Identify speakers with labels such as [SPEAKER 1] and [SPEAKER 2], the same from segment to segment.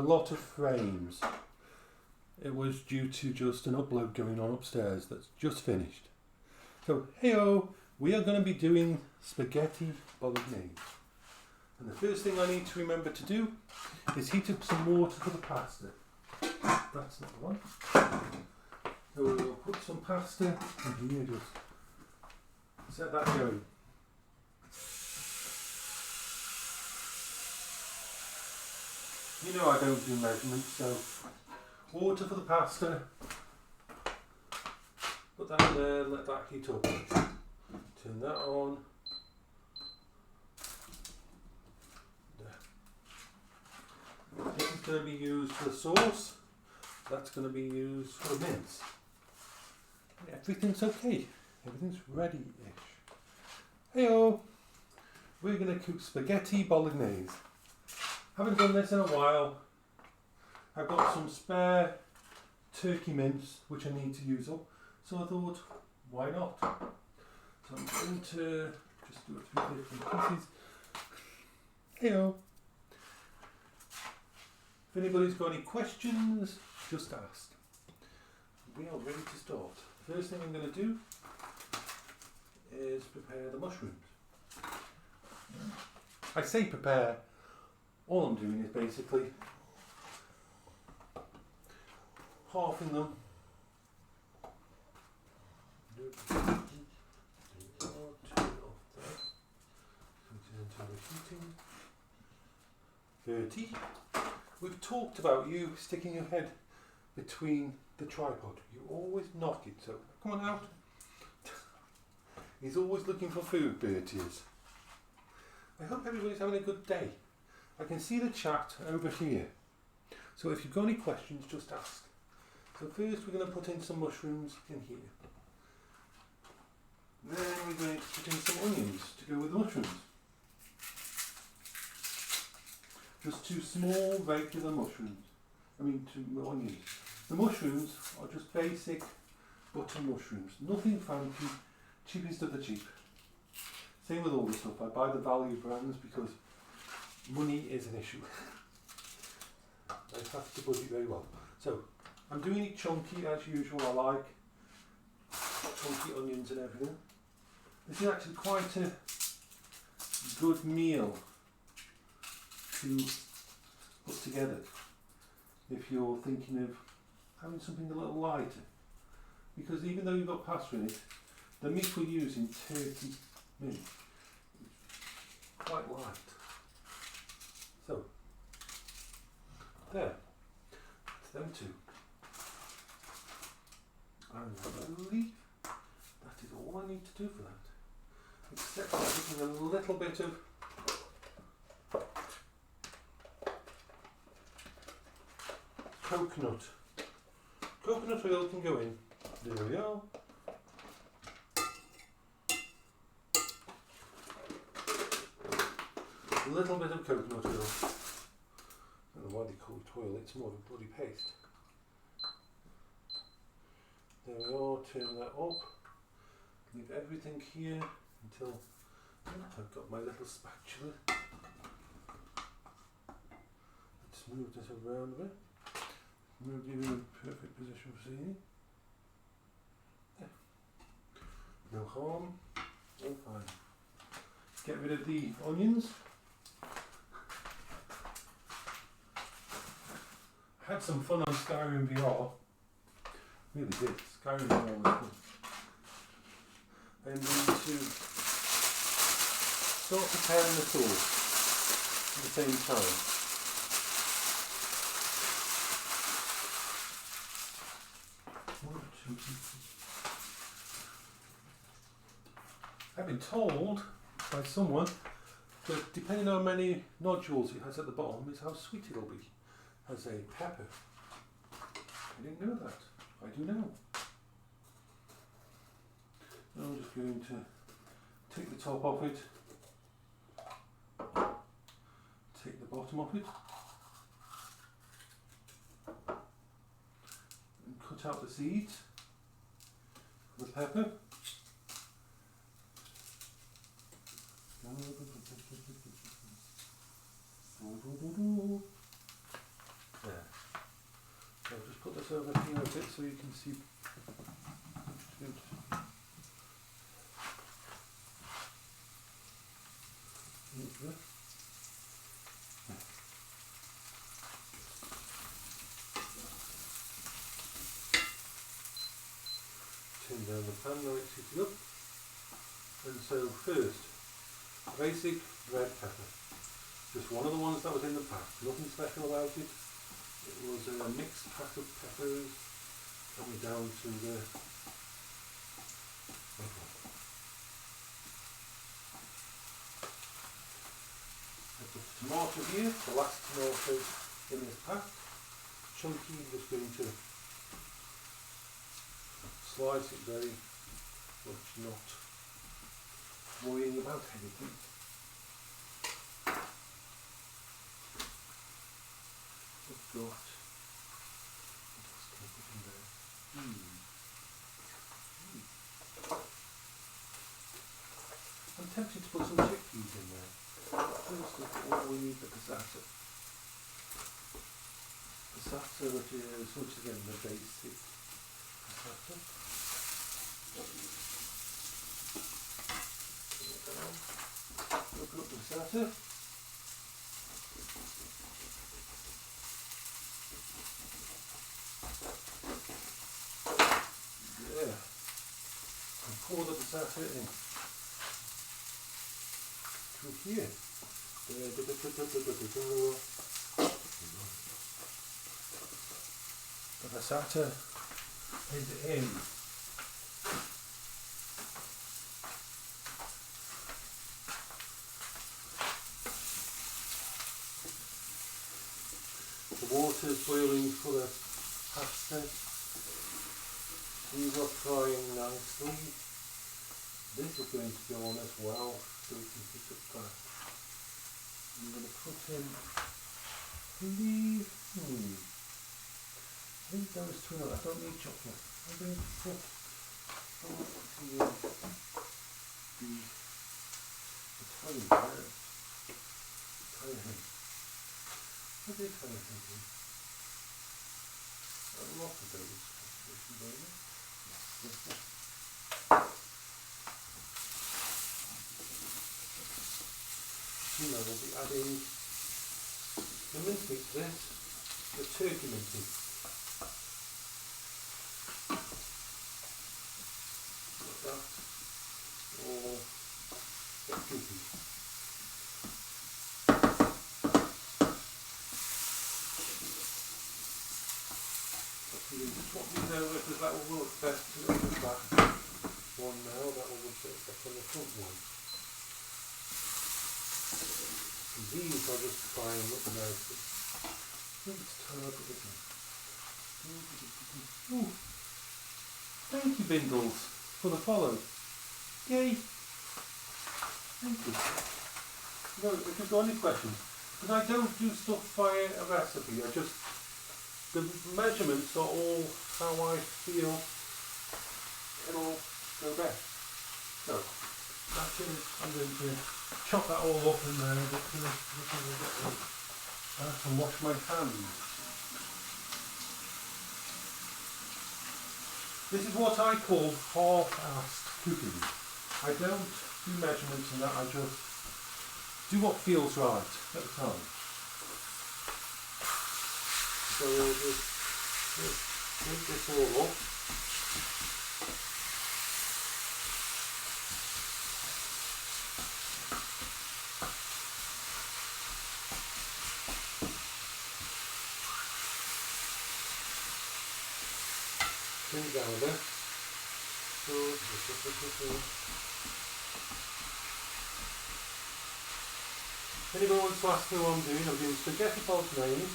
[SPEAKER 1] lot of frames. It was due to just an upload going on upstairs that's just finished. So, hey-o, we are going to be doing spaghetti bolognese. And the first thing I need to remember to do is heat up some water for the pasta. That's not the one. So we'll put some pasta in here, just set that going. You know I don't do measurements, so water for the pasta, put that in there, let that heat up. Turn that on. This is going to be used for the sauce, that's going to be used for the mince. Everything's okay, everything's ready-ish. Hey-o, we're going to cook spaghetti bolognese. Haven't done this in a while. I've got some spare turkey mince which I need to use up, so I thought, why not? So I'm going to just do a few different pieces. Hey-o. If anybody's got any questions, just ask. We are ready to start. The first thing I'm going to do is prepare the mushrooms. I say prepare, all I'm doing is basically halving them. 30. We've talked about you sticking your head between the tripod. You always knock it, so come on out. He's always looking for food, Bertie is. I hope everybody's having a good day. I can see the chat over here. So if you've got any questions, just ask. So first we're going to put in some mushrooms in here. Then we're going to put in some onions to go with the mushrooms. Just 2 small regular mushrooms. Two onions. The mushrooms are just basic butter mushrooms. Nothing fancy, cheapest of the cheap. Same with all the stuff. I buy the value brands because money is an issue. I have to budget very well. So I'm doing it chunky as usual. I like chunky onions and everything. This is actually quite a good meal to put together if you're thinking of having something a little lighter, because even though you've got pasta in it, the meat we're using, turkey meat, is quite light. So there, it's them 2, and I believe that is all I need to do for that, except for putting a little bit of coconut oil can go in. There we are. A little bit of coconut oil. I don't know why they call it oil, it's more of a bloody paste. There we are, turn that up. Leave everything here until I've got my little spatula. Let's move this around a bit. We'll give you a perfect position for seeing. There. No harm, all fine. Get rid of the onions. I had some fun on Skyrim VR. Really did. Skyrim VR was fun. I'm going to start preparing the sauce at the same time. I've been told by someone that depending on how many nodules it has at the bottom is how sweet it'll be as a pepper. I didn't know that. I do now. I'm just going to take the top off it, take the bottom off it, and cut out the seeds of the pepper. put this over here a bit so you can see. Good. Okay. Turn down the pan now it's heated up. And so first, basic red pepper. Just one of the ones that was in the pack. Nothing special about it. It was a mixed pack of peppers. Coming down to the I've got the tomato here, the last tomato in this pack. Chunky, I'm just going to slice it very much, not worrying about anything. I've got, what else can I put in there? I'm tempted to put some chickpeas in there. First of all, we need the passata. Passata, which is again the basic passata. Open up the passata. Yeah. And pour the passata in. Through here. The passata is in. The water is boiling for the pasta. These are frying nicely. This is going to go on as well, so we can pick up that. I'm going to put in, I think those two, I don't need chocolate. I'm going to put the Italian carrot. Italian. What is Italian? A lot of those. We'll be adding the mince meat to this, the turkey mince meat. Like that, or get goopy. I'm going to swap these over because that will work best to go with that one now, that will work best on the front one. These are just frying up nicely. Let's turn up a bit more. Ooh. Thank you, Bindles, for the follow. Yay! Thank you. No, if you've got any questions, because I don't do stuff via a recipe, the measurements are all how I feel it'll go best. So, that is, I'm going to chop that all up in there and wash my hands. This is what I call half-assed cooking. I don't do measurements in that, I just do what feels right at the time. So we'll just take this all up. Down a bit. Anyone wants to ask me what I'm doing spaghetti bolognese.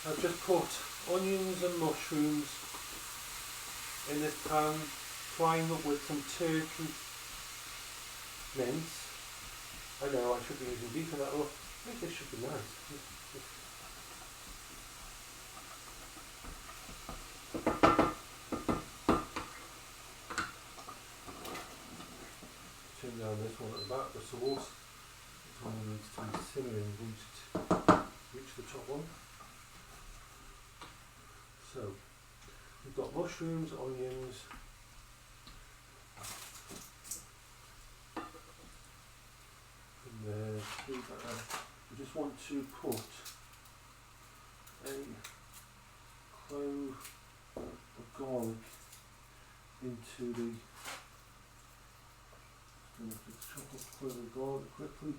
[SPEAKER 1] I've just put onions and mushrooms in this pan, frying up with some turkey mince. I know I should be using beef in that. Oh, I think this should be nice. Turn down this one at the back, the sauce. This one needs to be simmering, reach the top one. So we've got mushrooms, onions, and then we just want to put a clove of garlic into the. Just chop up a clove of garlic quickly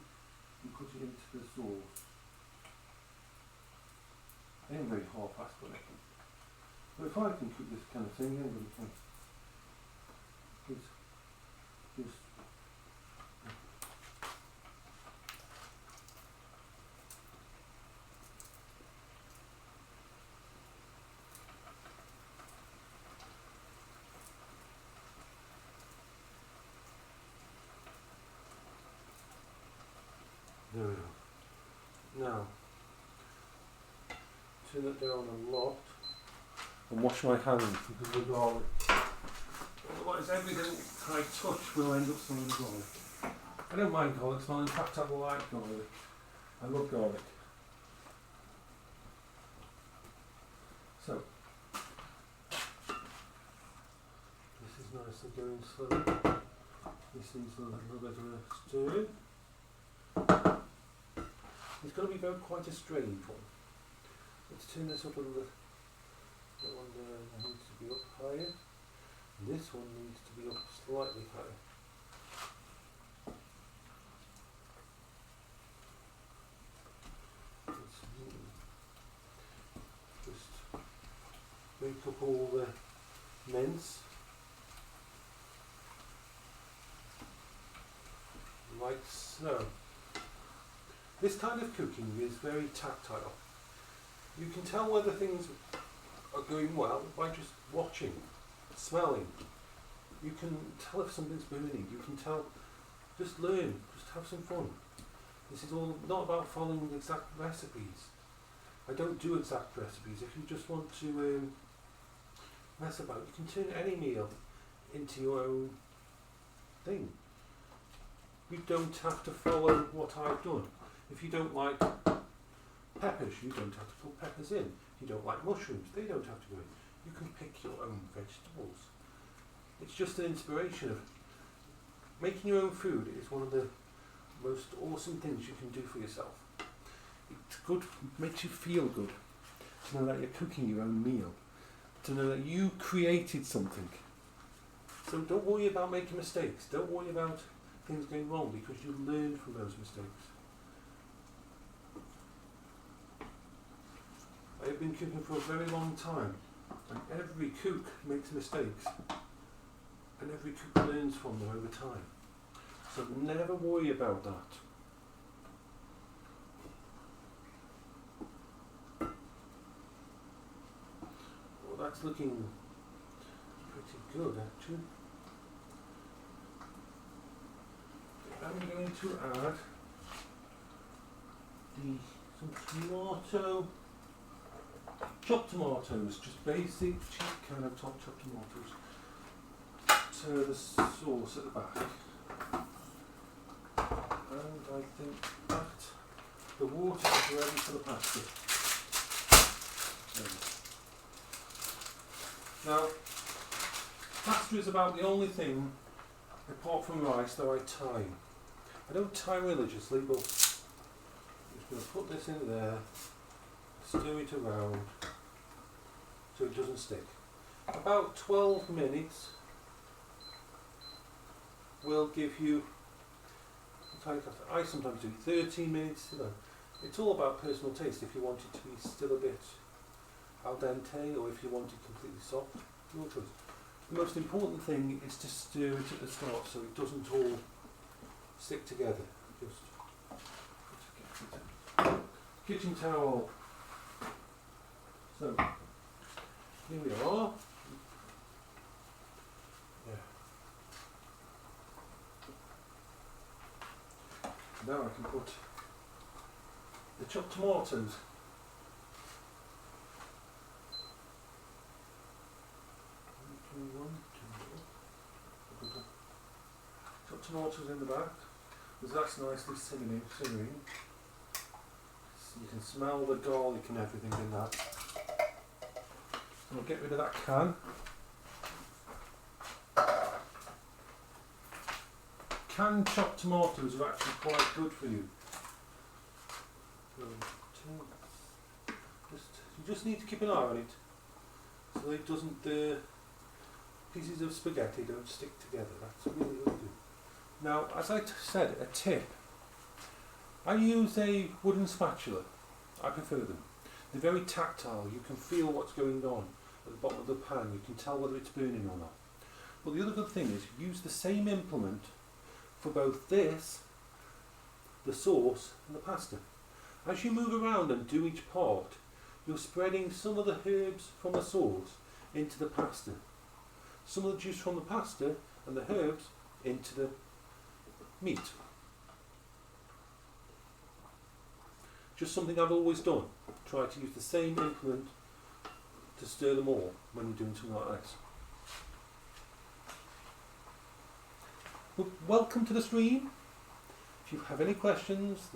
[SPEAKER 1] and put it into the sauce. I am very half-assed on it. But if I can cook this kind of thing, anybody can. Just there we go. Now, turn it down a lot and wash my hands because of the garlic. Otherwise everything I touch will end up smelling garlic. I don't mind garlic smell, in fact I like garlic. I love garlic. So, this is nicely going slowly. This needs a little bit of a stir. It's going to be quite a strange one. Let's turn this up a little. That one there needs to be up higher. And this one needs to be up slightly higher. Let's just make up all the mince. Like so. This kind of cooking is very tactile. You can tell whether things are going well by just watching, smelling. You can tell if something's burning. You can tell. Just learn. Just have some fun. This is all not about following exact recipes. I don't do exact recipes. If you just want to mess about, you can turn any meal into your own thing. You don't have to follow what I've done. If you don't like peppers, you don't have to put peppers in. If you don't like mushrooms, they don't have to go in. You can pick your own vegetables. It's just an inspiration of making your own food is one of the most awesome things you can do for yourself. It's good, makes you feel good to know that you're cooking your own meal, to know that you created something. So don't worry about making mistakes. Don't worry about things going wrong because you learn from those mistakes. I have been cooking for a very long time, and every cook makes mistakes, and every cook learns from them over time. So never worry about that. Well, that's looking pretty good actually. I'm going to add some chopped tomatoes, just basic, cheap kind of chopped tomatoes, to the sauce at the back. And I think that the water is ready for the pasta. Now, pasta is about the only thing, apart from rice, that I time. I don't time religiously, but I'm just going to put this in there, stir it around so it doesn't stick. About 12 minutes will give you, I sometimes do 13 minutes, you know. It's all about personal taste. If you want it to be still a bit al dente or if you want it completely soft, your choice. The most important thing is to stir it at the start so it doesn't all stick together. Just kitchen towel. So here we are. Yeah. Now I can put the chopped tomatoes. Chopped tomatoes in the back, because that's nicely simmering. So you can smell the garlic and everything in that. I'll get rid of that can. Canned chopped tomatoes are actually quite good for you. So, you just need to keep an eye on it so that it doesn't, pieces of spaghetti don't stick together. That's really good. Now, as I said, a tip. I use a wooden spatula. I prefer them. They're very tactile. You can feel what's going on at the bottom of the pan. You can tell whether it's burning or not. But the other good thing is use the same implement for both this, the sauce, and the pasta. As you move around and do each part, you're spreading some of the herbs from the sauce into the pasta. Some of the juice from the pasta and the herbs into the meat. Just something I've always done. Try to use the same implement to stir them all when you're doing something like this. Well, welcome to the stream. If you have any questions,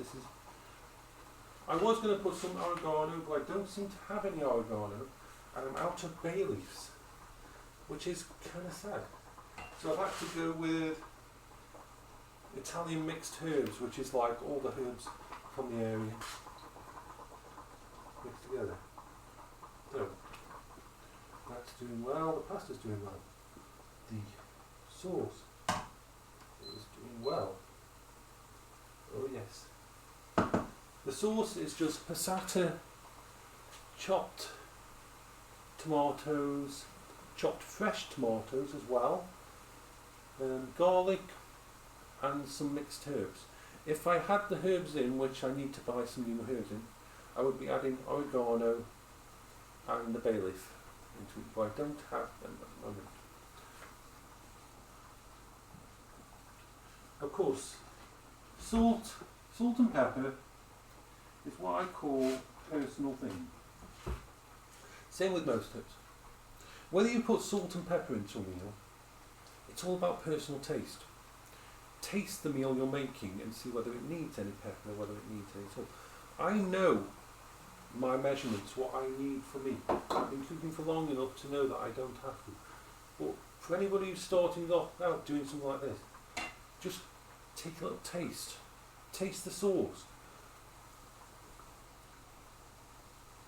[SPEAKER 1] I was going to put some oregano, but I don't seem to have any oregano, and I'm out of bay leaves, which is kind of sad. So I've had to go with Italian mixed herbs, which is like all the herbs from the area mixed together. So that's doing well, the pasta's doing well, the sauce is doing well. Oh yes. The sauce is just passata, chopped tomatoes, chopped fresh tomatoes as well, garlic and some mixed herbs. If I had the herbs in, which I need to buy some new herbs in, I would be adding oregano and the bay leaf into it, but I don't have them at the moment. Of course, salt and pepper is what I call personal thing. Same with most herbs. Whether you put salt and pepper into a meal, it's all about personal taste. Taste the meal you're making and see whether it needs any pepper or whether it needs any salt. I know my measurements, what I need for me. I've been cooking for long enough to know that I don't have to. But for anybody who's starting off out doing something like this, just take a little taste. Taste the sauce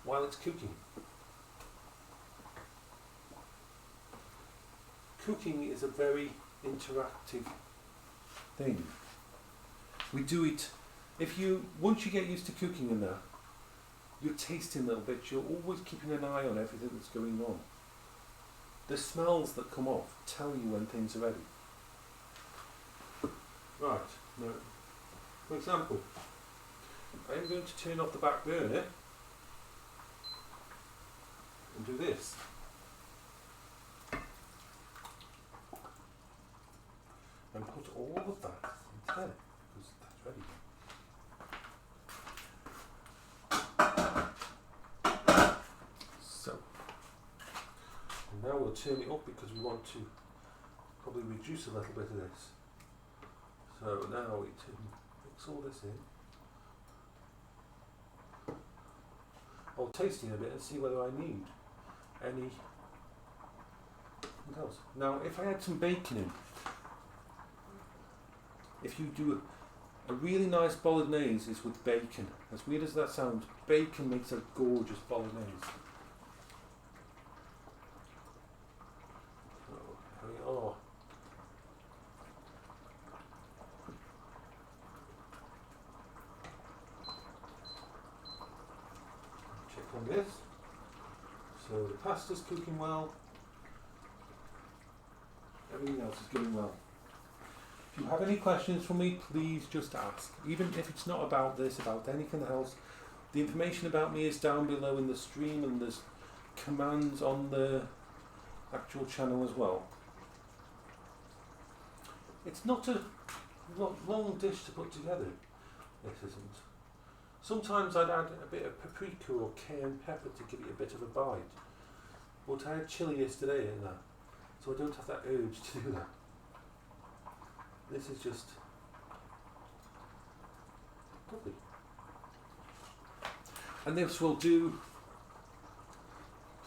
[SPEAKER 1] while it's cooking. Cooking is a very interactive thing. We do it, once you get used to cooking and that, you're tasting a little bit, you're always keeping an eye on everything that's going on. The smells that come off tell you when things are ready. Right, now, for example, I'm going to turn off the back burner and do this. And put all of that into there, because that's ready. So, and now we'll turn it up because we want to probably reduce a little bit of this. So now we mix all this in. I'll taste it a bit and see whether I need anything else. Now, if I had some bacon in, if you do a really nice bolognese is with bacon. As weird as that sounds, bacon makes a gorgeous bolognese. So, here we are. Check on this. So the pasta's cooking well. Everything else is going well. If you have any questions for me, please just ask. Even if it's not about this, about anything else, the information about me is down below in the stream, and there's commands on the actual channel as well. It's not a long dish to put together. This isn't. Sometimes I'd add a bit of paprika or cayenne pepper to give it a bit of a bite. But I had chilli yesterday in that, so I don't have that urge to do that. This is just lovely. And this will do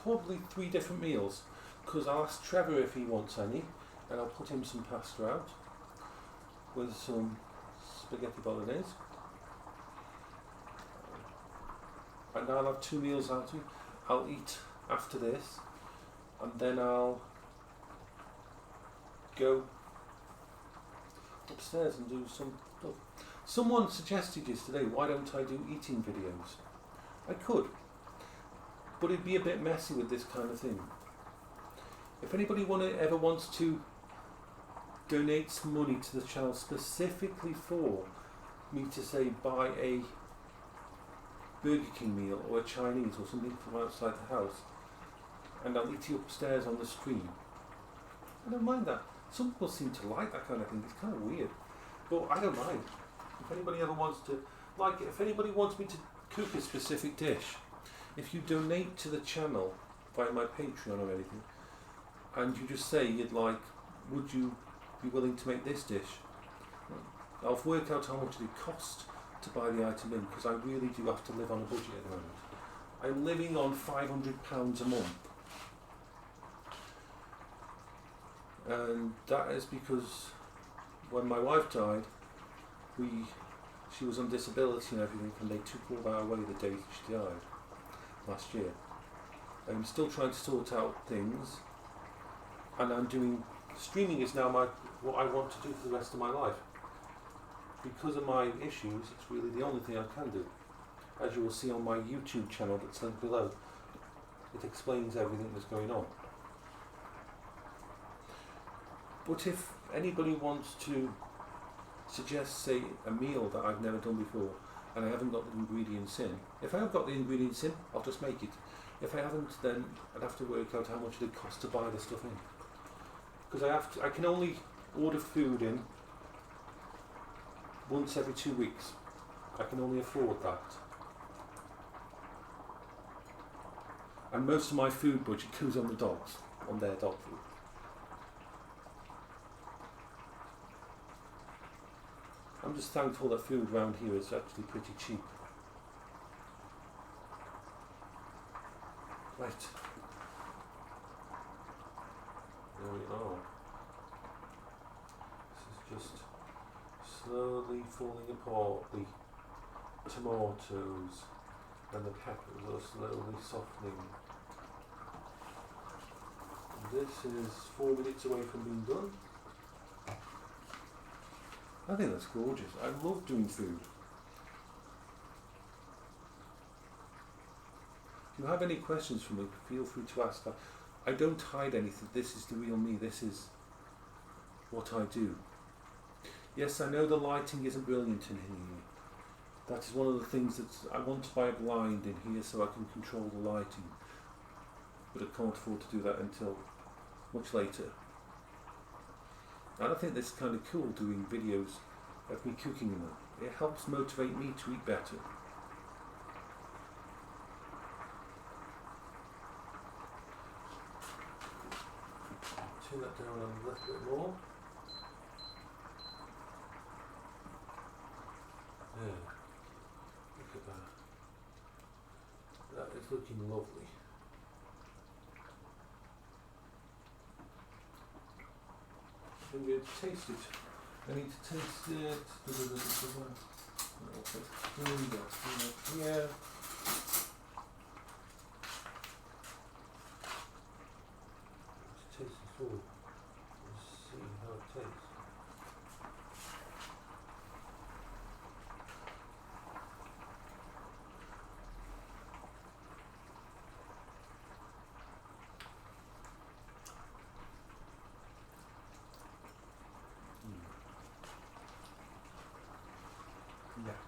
[SPEAKER 1] probably 3 different meals, because I'll ask Trevor if he wants any, and I'll put him some pasta out with some spaghetti bolognese. And I'll have 2 meals out of it. I'll eat after this, and then I'll go upstairs and do some stuff. Someone suggested yesterday, why don't I do eating videos? I could, but it'd be a bit messy with this kind of thing. If anybody ever wants to donate some money to the channel specifically for me to say buy a Burger King meal or a Chinese or something from outside the house, and I'll eat it upstairs on the stream, I don't mind that. Some people seem to like that kind of thing. It's kind of weird, but I don't mind. If anybody ever wants to like it, if anybody wants me to cook a specific dish, if you donate to the channel via my Patreon or anything, and you just say you'd like, would you be willing to make this dish? I'll work out how much it cost to buy the item in, because I really do have to live on a budget at the moment. I'm living on £500 a month, and that is because when my wife died, she was on disability and everything, and they took all that away the day she died last year. I'm still trying to sort out things, and I'm doing streaming is now what I want to do for the rest of my life. Because of my issues, it's really the only thing I can do. As you will see on my YouTube channel that's linked below, it explains everything that's going on. But if anybody wants to suggest, say, a meal that I've never done before and I haven't got the ingredients in, if I have got the ingredients in, I'll just make it. If I haven't, then I'd have to work out how much it costs to buy the stuff in. Because I can only order food in once every 2 weeks. I can only afford that. And most of my food budget goes on the dogs, on their dog food. I'm just thankful that food around here is actually pretty cheap. Right. There we are. This is just slowly falling apart. The tomatoes and the peppers are slowly softening. This is 4 minutes away from being done. I think that's gorgeous. I love doing food. If you have any questions for me, feel free to ask. I don't hide anything. This is the real me. This is what I do. Yes, I know the lighting isn't brilliant in here. That is one of the things that I want to buy a blind in here so I can control the lighting. But I can't afford to do that until much later. And I think this is kind of cool, doing videos of me cooking and that. It helps motivate me to eat better. Turn that down a little bit more. Yeah, look at that. That is looking lovely. I'm going to taste it. I need to taste it. Yeah. Let's taste the food. Let's see how it tastes. Yeah.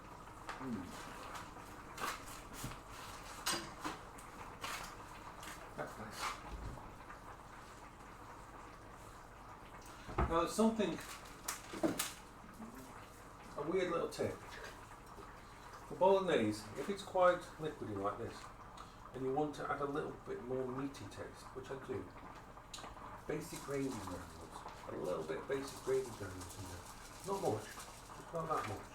[SPEAKER 1] That's nice. Now there's something, a weird little tip. For bolognese, if it's quite liquidy like this, and you want to add a little bit more meaty taste, which I do, basic gravy granules. A little bit basic gravy granules in there. Not much, just not that much.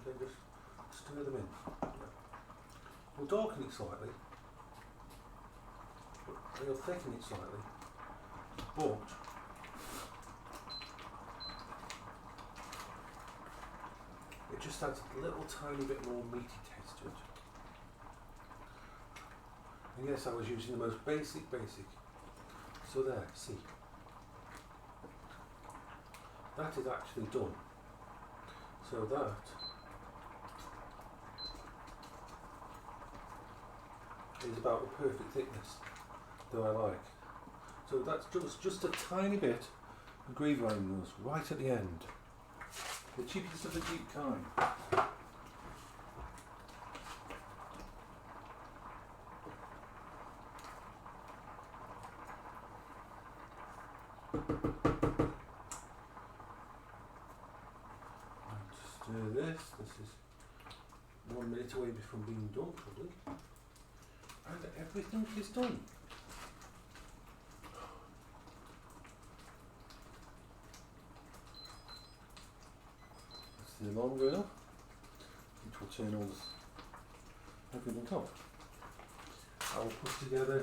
[SPEAKER 1] Then just stir them in. We'll darken it slightly, we'll thicken it slightly, but it just adds a little tiny bit more meaty taste to it. And yes, I was using the most basic. So there, see. That is actually done. So that is about the perfect thickness that I like. So that's just a tiny bit of gravy granules right at the end. The cheapest of the cheap kind. And this is 1 minute away from being done probably. And everything is done. That's the alarm going off, which will turn all everything off. I will put together a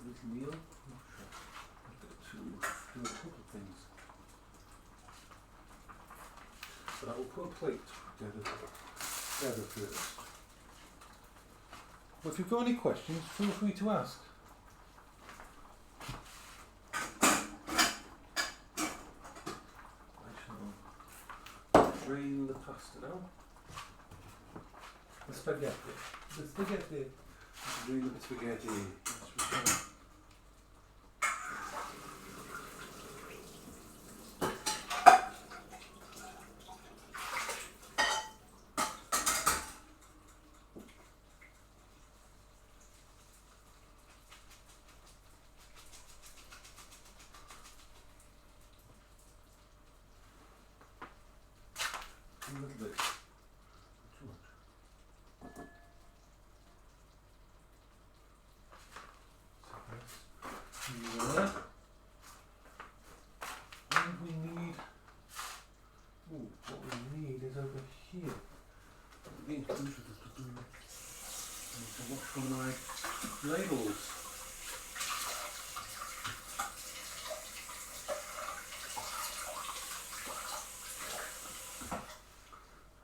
[SPEAKER 1] little meal. I've got to do a couple of things. But I will put a plate together first. Well, if you've got any questions, feel free to ask. I shall drain the pasta now. The spaghetti. Drain the spaghetti. A little bit too much. So there. And we need, what we need is over here. I need to wash one of my labels.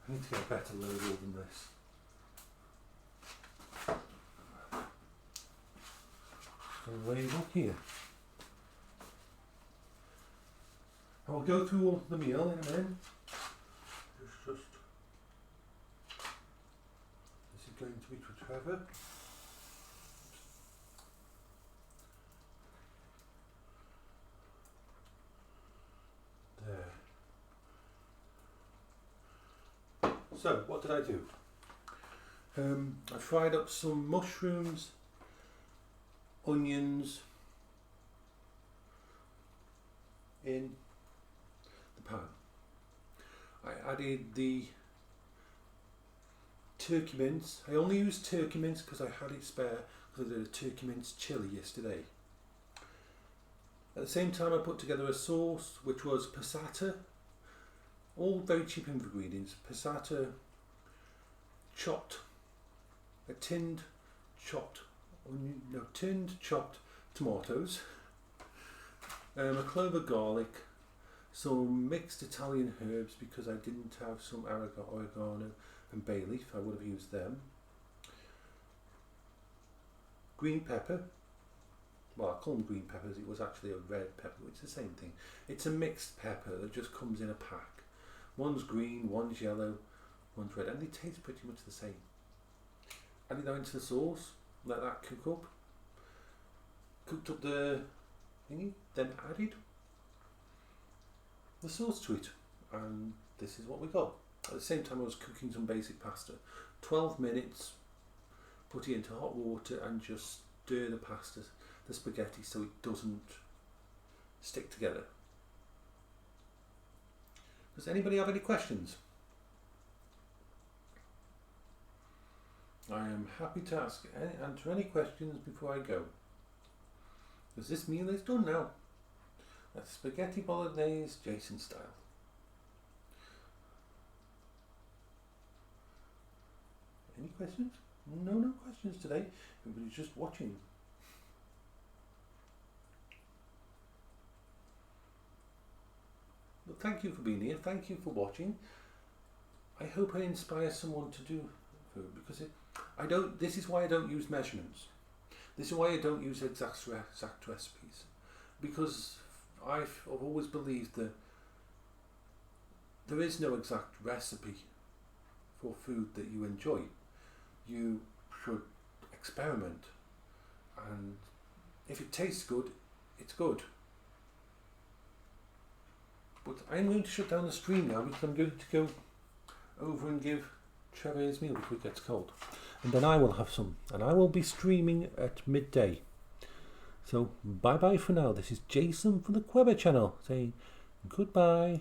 [SPEAKER 1] I need to get a better label than this. A label here. I'll go through all the meal in a minute. Just this is going to be for Trevor. There. So, what did I do? I fried up some mushrooms, onions in the pan. I added the turkey mince. I only used turkey mince because I had it spare because I did a turkey mince chili yesterday. At the same time I put together a sauce which was passata. All very cheap ingredients. Passata, chopped, tinned chopped tomatoes, a clove of garlic, some mixed Italian herbs because I didn't have some oregano and bay leaf. I would have used them. Green pepper. Well, I call them green peppers. It was actually a red pepper. It's the same thing. It's a mixed pepper that just comes in a pack. One's green, one's yellow, one's red, and they taste pretty much the same. Added that into the sauce, let that cook up. Cooked up the thingy, then added the sauce to it, and this is what we got. At the same time I was cooking some basic pasta. 12 minutes, put it into hot water and just stir the pasta, the spaghetti, so it doesn't stick together. Does anybody have any questions? I am happy to answer any questions before I go. Because this meal is done now. That's spaghetti bolognese Jason style. questions? No questions today. Everybody's just watching. But thank you for being here. Thank you for watching. I hope I inspire someone to do food, because this is why I don't use measurements. This is why I don't use exact recipes, because I've always believed that there is no exact recipe for food that you enjoy. You should experiment, and if it tastes good, it's good. But I'm going to shut down the stream now, because I'm going to go over and give Trevor his meal before it gets cold, and then I will have some, and I will be streaming at midday. So bye bye for now. This is Jason from the Queber channel saying goodbye.